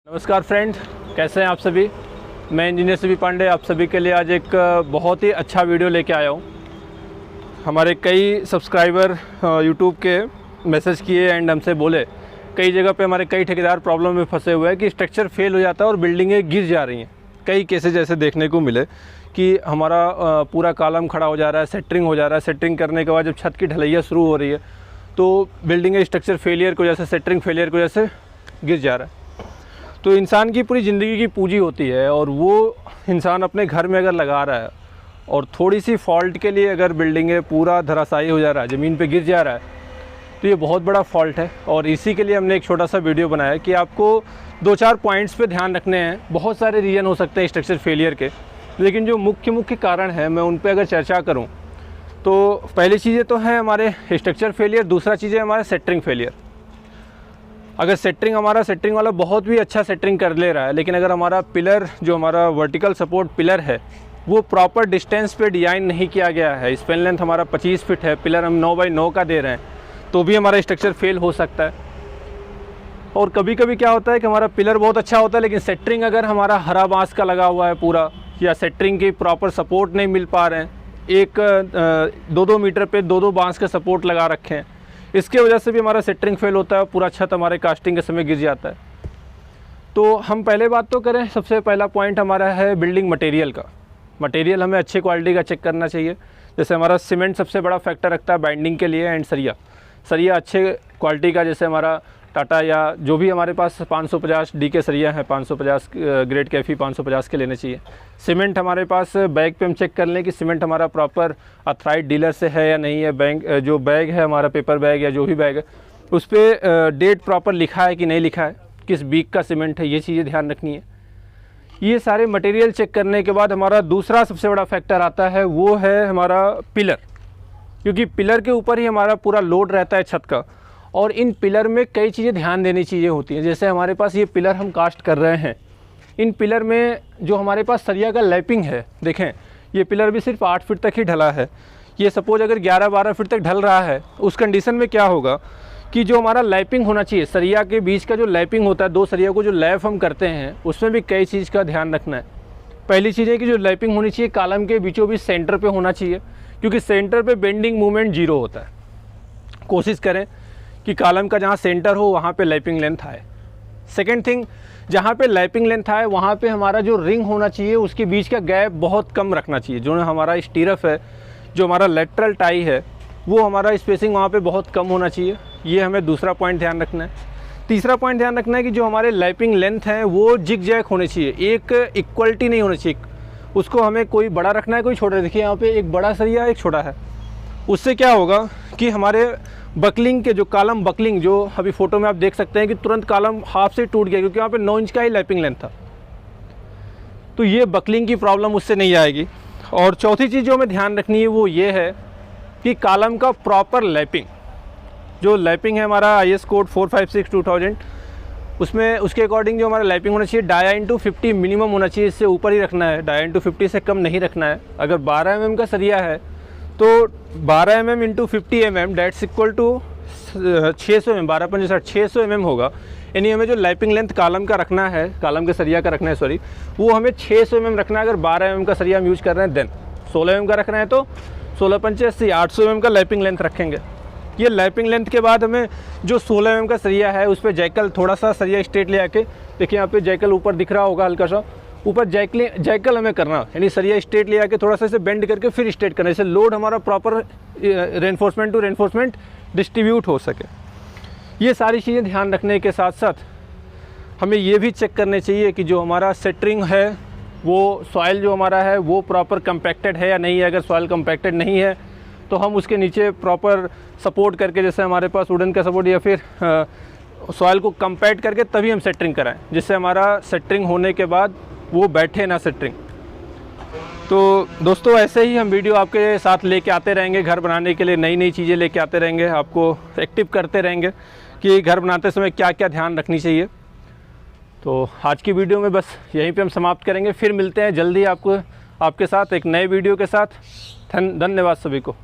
नमस्कार फ्रेंड, कैसे हैं आप सभी। मैं इंजीनियर सीबी पांडे आप सभी के लिए आज एक बहुत ही अच्छा वीडियो लेके आया हूँ। हमारे कई सब्सक्राइबर यूट्यूब के मैसेज किए एंड हमसे बोले कई जगह पे हमारे कई ठेकेदार प्रॉब्लम में फंसे हुए हैं कि स्ट्रक्चर फेल हो जाता है और बिल्डिंगें गिर जा रही हैं। कई केसेज ऐसे देखने को मिले कि हमारा पूरा कॉलम खड़ा हो जा रहा है, सेंटरिंग हो जा रहा है। सेंटरिंग करने के बाद जब छत की ढलैया शुरू हो रही है तो बिल्डिंग स्ट्रक्चर फेलियर की वजह से, सेंटरिंग फेलियर की वजह से गिर जा रहा है। तो इंसान की पूरी ज़िंदगी की पूंजी होती है और वो इंसान अपने घर में अगर लगा रहा है और थोड़ी सी फॉल्ट के लिए अगर बिल्डिंगें पूरा धराशायी हो जा रहा है, ज़मीन पे गिर जा रहा है, तो ये बहुत बड़ा फॉल्ट है। और इसी के लिए हमने एक छोटा सा वीडियो बनाया कि आपको 2-4 पॉइंट्स पे ध्यान रखने हैं। बहुत सारे रीज़न हो सकते हैं स्ट्रक्चर फेलियर के, लेकिन जो मुख्य कारण हैं मैं उन पर अगर चर्चा करूँ तो पहली चीज़ें तो हैं हमारे स्ट्रक्चर फेलियर, दूसरा चीज़ है हमारा सेंटरिंग फेलियर। अगर सेंटरिंग वाला बहुत भी अच्छा सेंटरिंग कर ले रहा है, लेकिन अगर हमारा पिलर जो हमारा वर्टिकल सपोर्ट पिलर है वो प्रॉपर डिस्टेंस पे डिज़ाइन नहीं किया गया है, स्पैन लेंथ हमारा 25 फीट है, पिलर हम 9x9 का दे रहे हैं, तो भी हमारा स्ट्रक्चर फेल हो सकता है। और कभी कभी क्या होता है कि हमारा पिलर बहुत अच्छा होता है लेकिन सेंटरिंग अगर हमारा हरा बांस का लगा हुआ है पूरा, या सेंटरिंग की प्रॉपर सपोर्ट नहीं मिल पा रहे हैं, एक 2-2 मीटर पे 2-2 बांस का सपोर्ट लगा रखे हैं, इसके वजह से भी हमारा सेंटरिंग फेल होता है, पूरा छत हमारे कास्टिंग के समय गिर जाता है। तो हम पहले बात तो करें, सबसे पहला पॉइंट हमारा है बिल्डिंग मटेरियल का। मटेरियल हमें अच्छी क्वालिटी का चेक करना चाहिए। जैसे हमारा सीमेंट सबसे बड़ा फैक्टर रखता है बाइंडिंग के लिए, एंड सरिया अच्छे क्वालिटी का, जैसे हमारा टाटा या जो भी हमारे पास 550 डी के सरिया है, 550 ग्रेड के FE 550 के लेने चाहिए। सीमेंट हमारे पास बैग पे हम चेक कर लें कि सीमेंट हमारा प्रॉपर ऑथराइज्ड डीलर से है या नहीं है। जो बैग है हमारा, पेपर बैग या जो भी बैग है, उस पर डेट प्रॉपर लिखा है कि नहीं लिखा है, किस वीक का सीमेंट है, ये चीज़ें ध्यान रखनी है। ये सारे मटेरियल चेक करने के बाद हमारा दूसरा सबसे बड़ा फैक्टर आता है, वो है हमारा पिलर, क्योंकि पिलर के ऊपर ही हमारा पूरा लोड रहता है छत का। और इन पिलर में कई चीज़ें ध्यान देनी चीज़ें होती हैं। जैसे हमारे पास ये पिलर हम कास्ट कर रहे हैं, इन पिलर में जो हमारे पास सरिया का लैपिंग है, देखें ये पिलर भी सिर्फ 8 फीट तक ही ढला है। ये सपोज अगर 11-12 फीट तक ढल रहा है, उस कंडीशन में क्या होगा कि जो हमारा लैपिंग होना चाहिए, सरिया के बीच का जो लैपिंग होता है, 2 सरिया को जो लैप हम करते हैं, उसमें भी कई चीज़ का ध्यान रखना है। पहली चीज़ है कि जो लैपिंग होनी चाहिए कॉलम के बीचों बीच सेंटर पे होना चाहिए, क्योंकि सेंटर पे बेंडिंग मूवमेंट 0 होता है। कोशिश करें कि कॉलम का जहाँ सेंटर हो वहाँ पे लैपिंग लेंथ आए। सेकेंड थिंग, जहाँ पे लैपिंग लेंथ आए वहाँ पे हमारा जो रिंग होना चाहिए उसके बीच का गैप बहुत कम रखना चाहिए। जो हमारा स्टीरअप है, जो हमारा लेटरल टाई है, वो हमारा स्पेसिंग वहाँ पे बहुत कम होना चाहिए। ये हमें दूसरा पॉइंट ध्यान रखना है। तीसरा पॉइंट ध्यान रखना है कि जो हमारे लैपिंग लेंथ है वो जिग जैग होने चाहिए, एक इक्वलिटी नहीं होनी चाहिए। उसको हमें कोई बड़ा रखना है, कोई छोटा। देखिए यहाँ पे एक बड़ा सरिया एक छोटा है, उससे क्या होगा कि हमारे बकलिंग के जो कॉलम बकलिंग, जो अभी फोटो में आप देख सकते हैं कि तुरंत कॉलम हाफ से टूट गया, क्योंकि यहाँ पे 9 इंच का ही लैपिंग लेंथ था। तो ये बकलिंग की प्रॉब्लम उससे नहीं आएगी। और चौथी चीज़ जो हमें ध्यान रखनी है वो ये है कि कॉलम का प्रॉपर लैपिंग, जो लैपिंग है हमारा IS कोड 456/2000, उसमें उसके अकॉर्डिंग जो हमारा लैपिंग होना चाहिए डाया/50 मिनिमम होना चाहिए, इससे ऊपर ही रखना है, डाया/50 से कम नहीं रखना है। अगर 12 mm का सरिया है तो 12 mm × 50 mm that's equal to 600 mm, 12×5 600 mm होगा। यानी हमें जो लैपिंग लेंथ कॉलम का रखना है, कॉलम के सरिया का रखना है, सॉरी, वो हमें 600 mm रखना है। अगर 12 mm का सरिया हम यूज़ कर रहे हैं, देन 16 mm का रखना है तो 16×5 800 mm का लैपिंग लेंथ रखेंगे। ये लैपिंग लेंथ के बाद हमें जो 16 mm का सरिया है उस पर जैकल, थोड़ा सा सरिया स्ट्रेट ले आके, देखिए यहाँ पे जैकल ऊपर दिख रहा होगा हल्का सा, ऊपर जैकल हमें करना, यानी सरिया स्ट्रेट ले आके थोड़ा सा इसे बेंड करके फिर स्ट्रेट करना, जैसे लोड हमारा proper reinforcement to reinforcement distribute हो सके। ये सारी चीज़ें ध्यान रखने के साथ साथ हमें ये भी चेक करने चाहिए कि जो हमारा सेंटरिंग है वो सॉइल जो हमारा है वो प्रॉपर कंपैक्टेड है या नहीं है। अगर सॉइल कंपैक्टेड नहीं है तो हम उसके नीचे प्रॉपर सपोर्ट करके, जैसे हमारे पास वुडन का सपोर्ट, या फिर सॉइल को कंपैक्ट करके तभी हम सेंटरिंग कराएं, जिससे हमारा सेंटरिंग होने के बाद वो बैठे ना सेंटरिंग। तो दोस्तों ऐसे ही हम वीडियो आपके साथ लेके आते रहेंगे, घर बनाने के लिए नई नई चीज़ें लेके आते रहेंगे, आपको एक्टिव करते रहेंगे कि घर बनाते समय क्या क्या ध्यान रखनी चाहिए। तो आज की वीडियो में बस यहीं पे हम समाप्त करेंगे, फिर मिलते हैं जल्दी आपके साथ एक नए वीडियो के साथ। धन्यवाद सभी को।